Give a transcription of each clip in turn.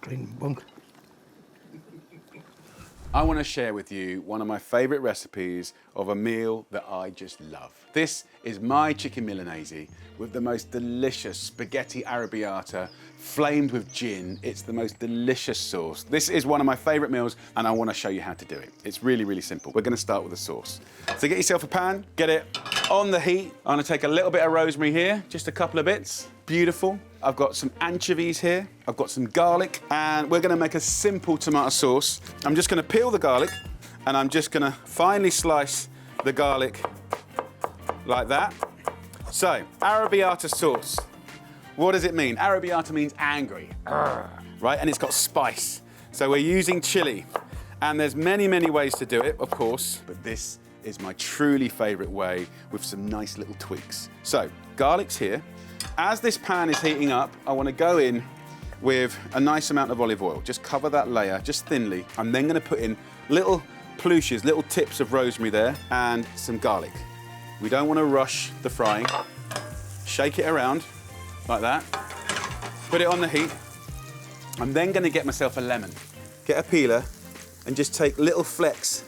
Green bunk. I want to share with you one of my favourite recipes of a meal that I just love. This is my chicken Milanese with the most delicious spaghetti arrabbiata flamed with gin. It's the most delicious sauce. This is one of my favourite meals and I want to show you how to do it. It's really, really simple. We're going to start with the sauce. So get yourself a pan, get it on the heat. I'm going to take a little bit of rosemary here, just a couple of bits. Beautiful. I've got some anchovies here. I've got some garlic, and we're gonna make a simple tomato sauce. I'm just gonna peel the garlic, and I'm just gonna finely slice the garlic like that. So, arrabbiata sauce. What does it mean? Arrabbiata means angry, right? And it's got spice. So we're using chili, and there's many, many ways to do it, of course, but this is my truly favorite way with some nice little tweaks. So, garlic's here. As this pan is heating up, I want to go in with a nice amount of olive oil. Just cover that layer, just thinly. I'm then going to put in little plooshes, little tips of rosemary there, and some garlic. We don't want to rush the frying. Shake it around like that. Put it on the heat. I'm then going to get myself a lemon. Get a peeler and just take little flecks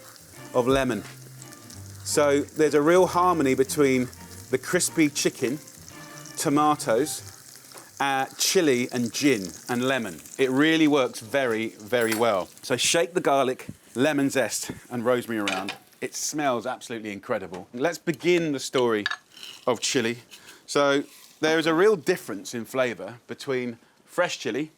of lemon. So there's a real harmony between the crispy chicken, tomatoes, chili and gin and lemon. It really works very, very well. So shake the garlic, lemon zest and rosemary around. It smells absolutely incredible. Let's begin the story of chili. So there is a real difference in flavour between fresh chili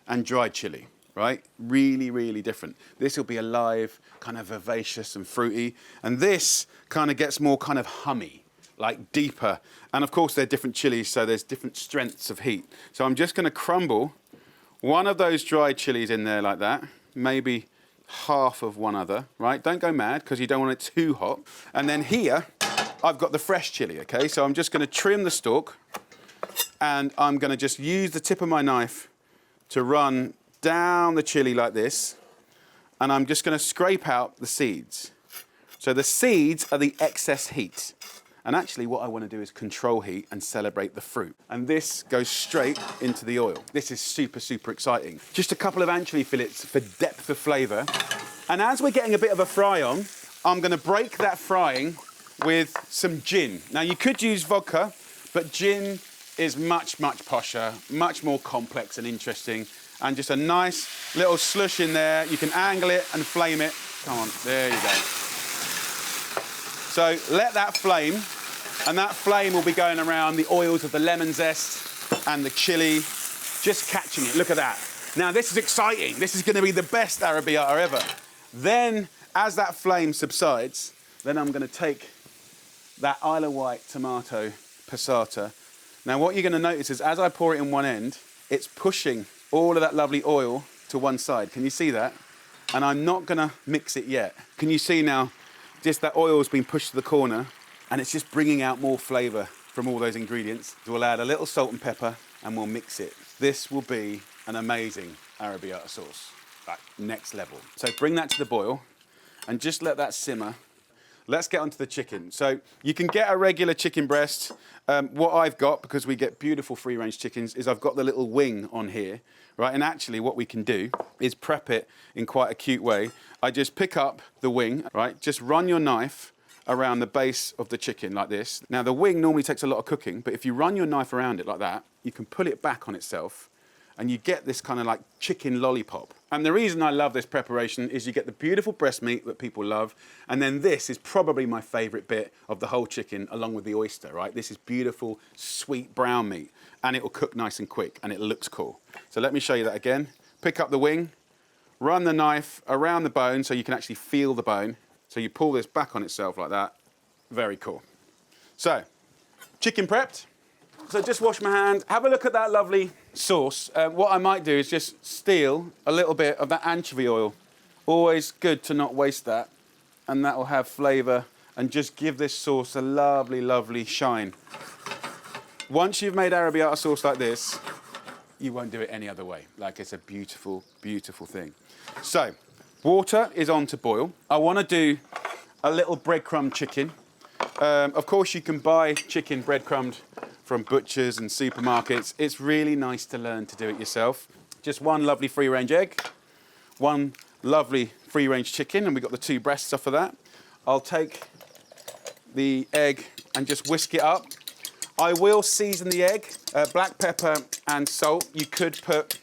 and dried chili, right? Really, really different. This will be alive, kind of vivacious and fruity. And this kind of gets more kind of hummy, like deeper. And of course, they're different chilies, so there's different strengths of heat. So I'm just gonna crumble one of those dried chilies in there like that, maybe half of one other, right? Don't go mad, because you don't want it too hot. And then here, I've got the fresh chili, okay? So I'm just gonna trim the stalk, and I'm gonna just use the tip of my knife to run down the chili like this, and I'm just gonna scrape out the seeds. So the seeds are the excess heat. And actually what I want to do is control heat and celebrate the fruit. And this goes straight into the oil. This is super, super exciting. Just a couple of anchovy fillets for depth of flavour. And as we're getting a bit of a fry on, I'm going to break that frying with some gin. Now you could use vodka, but gin is much, much posher, much more complex and interesting. And just a nice little slush in there. You can angle it and flame it. Come on, there you go. So let that flame, and that flame will be going around the oils of the lemon zest and the chili, just catching it. Look at that. Now this is exciting. This is going to be the best arrabbiata ever. Then, as that flame subsides, then I'm going to take that Isle of Wight tomato passata. Now what you're going to notice is as I pour it in one end, it's pushing all of that lovely oil to one side. Can you see that? And I'm not going to mix it yet. Can you see now? Just that oil's been pushed to the corner and it's just bringing out more flavour from all those ingredients. We'll add a little salt and pepper and we'll mix it. This will be an amazing arrabbiata sauce, like next level. So bring that to the boil and just let that simmer. Let's get onto the chicken. So you can get a regular chicken breast. What I've got, because we get beautiful free-range chickens, is I've got the little wing on here, right? And actually what we can do is prep it in quite a cute way. I just pick up the wing, right? Just run your knife around the base of the chicken like this. Now the wing normally takes a lot of cooking, but if you run your knife around it like that, you can pull it back on itself and you get this kind of like chicken lollipop. And the reason I love this preparation is you get the beautiful breast meat that people love, and then this is probably my favorite bit of the whole chicken along with the oyster, right? This is beautiful, sweet brown meat, and it will cook nice and quick, and it looks cool. So let me show you that again. Pick up the wing, run the knife around the bone so you can actually feel the bone. So you pull this back on itself like that. Very cool. So, chicken prepped. So just wash my hands, have a look at that lovely sauce. What I might do is just steal a little bit of that anchovy oil. Always good to not waste that. And that will have flavour and just give this sauce a lovely, lovely shine. Once you've made arrabbiata sauce like this, you won't do it any other way. Like, it's a beautiful, beautiful thing. So, water is on to boil. I want to do a little breadcrumb chicken. Of course, you can buy chicken breadcrumbed from butchers and supermarkets. It's really nice to learn to do it yourself. just one lovely free-range egg, one lovely free-range chicken, and we've got the 2 breasts off of that. I'll take the egg and just whisk it up. I will season the egg, black pepper and salt. You could put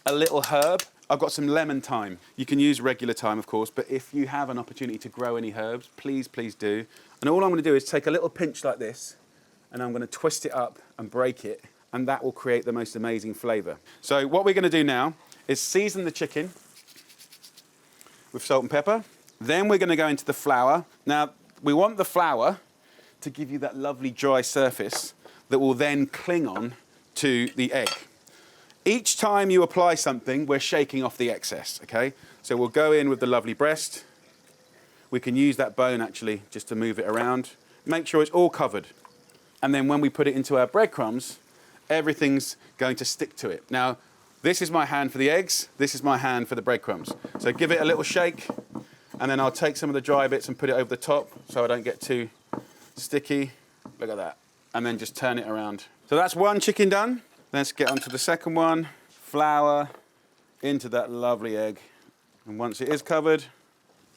a little herb. I've got some lemon thyme. You can use regular thyme, of course, but if you have an opportunity to grow any herbs, please, please do. And all I'm going to do is take a little pinch like this, and I'm going to twist it up and break it, and that will create the most amazing flavour. So what we're going to do now is season the chicken with salt and pepper. Then we're going to go into the flour. Now, we want the flour to give you that lovely dry surface that will then cling on to the egg. Each time you apply something, we're shaking off the excess, okay? So we'll go in with the lovely breast. We can use that bone actually just to move it around. Make sure it's all covered. And then when we put it into our breadcrumbs, everything's going to stick to it. Now, this is my hand for the eggs. This is my hand for the breadcrumbs. So give it a little shake, and then I'll take some of the dry bits and put it over the top so I don't get too sticky. Look at that. And then just turn it around. So that's one chicken done. Let's get on to the second one. Flour into that lovely egg. And once it is covered,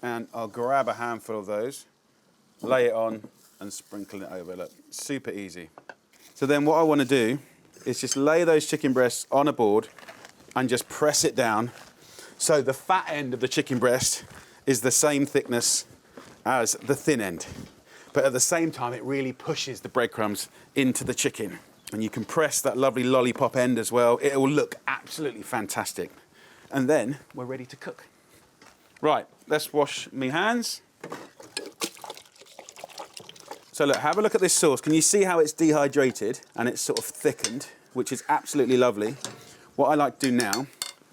and I'll grab a handful of those, lay it on and sprinkle it over. Look, super easy. So then what I want to do is just lay those chicken breasts on a board and just press it down so the fat end of the chicken breast is the same thickness as the thin end. But at the same time, it really pushes the breadcrumbs into the chicken. And you can press that lovely lollipop end as well. It will look absolutely fantastic. And then we're ready to cook. Right, let's wash my hands. So look, have a look at this sauce. Can you see how it's dehydrated and it's sort of thickened, which is absolutely lovely. What I like to do now,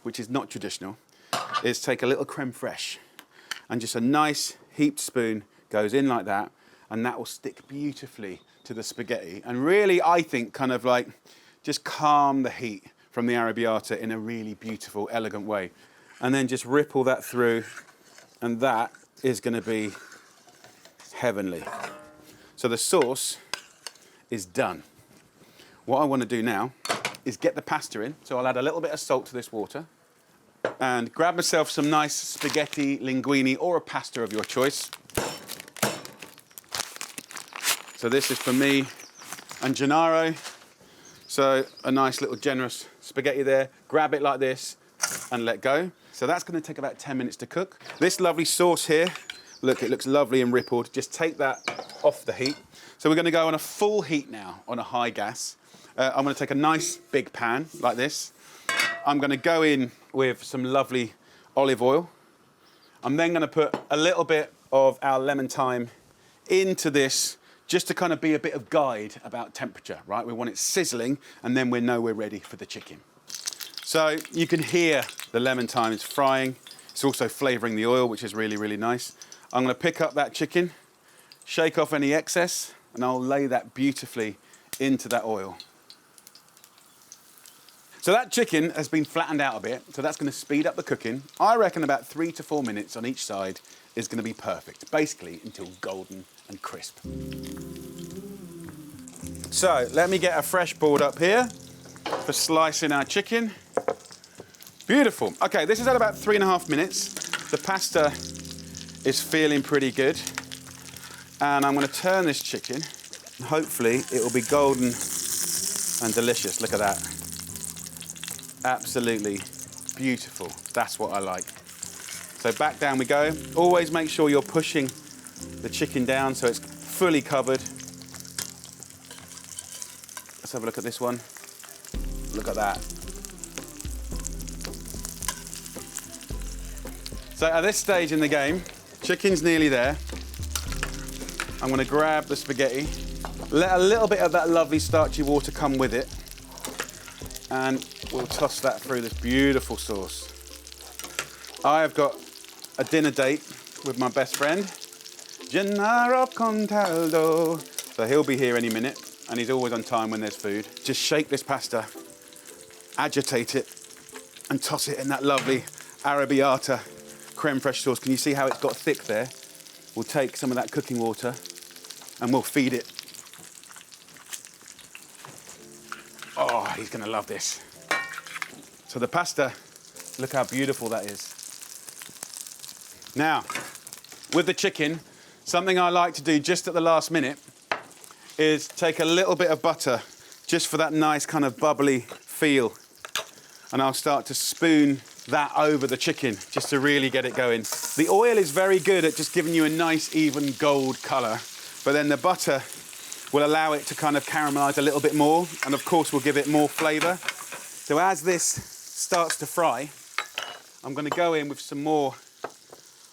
which is not traditional, is take a little creme fraiche and just a nice heaped spoon goes in like that, and that will stick beautifully to the spaghetti. And really, I think, kind of like just calm the heat from the arrabbiata in a really beautiful, elegant way. And then just ripple that through, and that is going to be heavenly. So the sauce is done. What I want to do now is get the pasta in. So I'll add a little bit of salt to this water and grab myself some nice spaghetti, linguine, or a pasta of your choice. So this is for me and Gennaro. So a nice little generous spaghetti there. Grab it like this and let go. So that's going to take about 10 minutes to cook. This lovely sauce here, look, it looks lovely and rippled. Just take that off the heat. So we're going to go on a full heat now on a high gas. I'm going to take a nice big pan like this. I'm going to go in with some lovely olive oil. I'm then going to put a little bit of our lemon thyme into this just to kind of be a bit of guide about temperature, right? We want it sizzling, and then we know we're ready for the chicken. So you can hear the lemon thyme is frying. It's also flavouring the oil, which is really, really nice. I'm going to pick up that chicken, shake off any excess, and I'll lay that beautifully into that oil. So that chicken has been flattened out a bit, so that's going to speed up the cooking. I reckon about 3 to 4 minutes on each side is going to be perfect, basically until golden and crisp. So let me get a fresh board up here for slicing our chicken. Beautiful. Okay, this is at about 3.5 minutes. The pasta is feeling pretty good. And I'm going to turn this chicken. And hopefully it will be golden and delicious. Look at that. Absolutely beautiful. That's what I like. So back down we go. Always make sure you're pushing the chicken down so it's fully covered. Let's have a look at this one. Look at that. So at this stage in the game, chicken's nearly there. I'm going to grab the spaghetti, let a little bit of that lovely starchy water come with it, and we'll toss that through this beautiful sauce. I have got a dinner date with my best friend, Gennaro Contaldo. So he'll be here any minute, and he's always on time when there's food. Just shake this pasta, agitate it, and toss it in that lovely arrabbiata creme fraiche sauce. Can you see how it's got thick there? We'll take some of that cooking water and we'll feed it. Oh, he's gonna love this. So the pasta, look how beautiful that is. Now, with the chicken, something I like to do just at the last minute is take a little bit of butter just for that nice kind of bubbly feel. And I'll start to spoon that over the chicken just to really get it going. The oil is very good at just giving you a nice even gold colour, but then the butter will allow it to kind of caramelise a little bit more, and of course will give it more flavour. So as this starts to fry, I'm going to go in with some more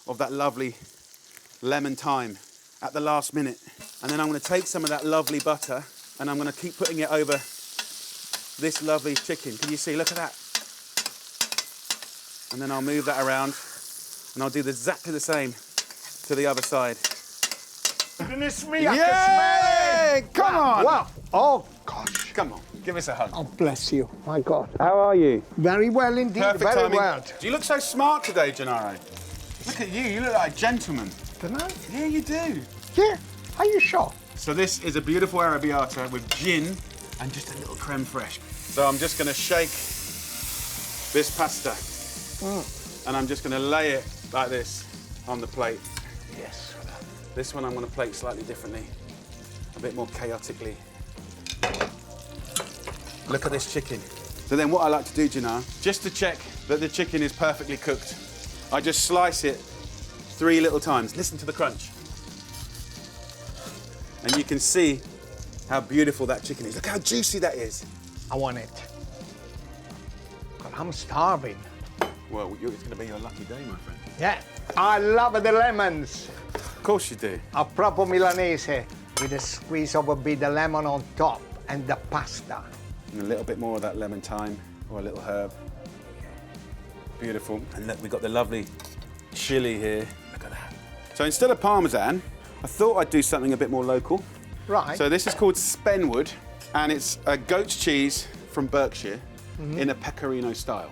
of that lovely lemon thyme at the last minute. And then I'm going to take some of that lovely butter and I'm going to keep putting it over this lovely chicken. Can you see? Look at that. And then I'll move that around and I'll do exactly the same to the other side. Goodness me, I can smell it! Come on! Wow! Oh, gosh. Come on, give us a hug. Oh, bless you. My God. How are you? Very well indeed, Perfect very timing. well. You look so smart today, Gennaro. Look at you look like a gentleman. Don't I? Yeah, you do. Yeah, are you sure? So this is a beautiful arrabbiata with gin and just a little creme fraiche. So I'm just going to shake this pasta and I'm just going to lay it like this on the plate. Yes. This one I'm going to plate slightly differently, a bit more chaotically. Look at this chicken. So then what I like to do, Gennaro, just to check that the chicken is perfectly cooked, I just slice it 3 little times. Listen to the crunch. And you can see how beautiful that chicken is. Look how juicy that is. I want it. God, I'm starving. Well, it's going to be your lucky day, my friend. Yeah, I love the lemons. Of course you do. A proper Milanese with a squeeze of a bit of lemon on top and the pasta. And a little bit more of that lemon thyme or a little herb. Beautiful. And look, we've got the lovely chili here. Look at that. So instead of Parmesan, I thought I'd do something a bit more local. Right. So this is called Spenwood, and it's a goat's cheese from Berkshire in a pecorino style.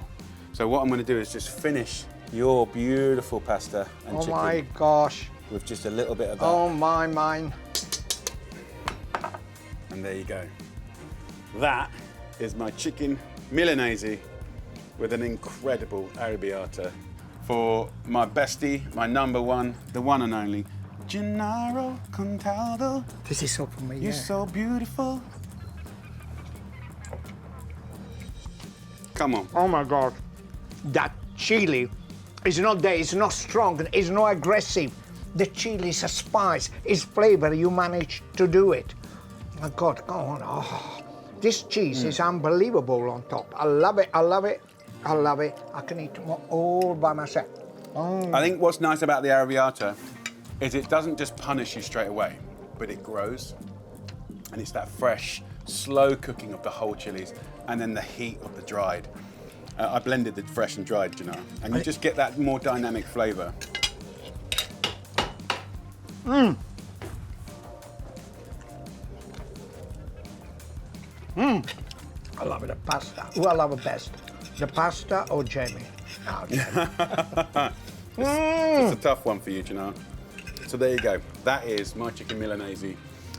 So what I'm going to do is just finish your beautiful pasta and chicken. Oh my gosh. With just a little bit of that. Oh my mine. And there you go. That is my chicken Milanese with an incredible arrabbiata for my bestie, my number one, the one and only, Gennaro Contaldo. This is so for me, You're so beautiful. Come on. Oh my God. That chili is not there, it's not strong, it's not aggressive. The chili is a spice, it's flavor, you manage to do it. My God, go on. Oh, this cheese is unbelievable on top. I love it, I love it, I love it. I can eat more all by myself. Oh. I think what's nice about the arrabbiata is it doesn't just punish you straight away, but it grows. And it's that fresh, slow cooking of the whole chilies and then the heat of the dried. I blended the fresh and dried, you know, and you just get that more dynamic flavour. I love it, the pasta. Who I love it best? The pasta or Jamie? Oh, Jamie. It's a tough one for you, Gennaro. So there you go. That is my chicken Milanese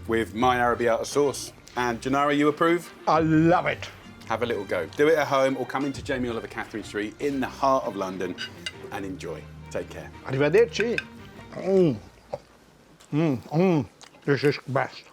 with my arrabbiata sauce. And Gennaro, you approve? I love it. Have a little go. Do it at home or come into Jamie Oliver Catherine Street in the heart of London and enjoy. Take care. Arrivederci. This is best.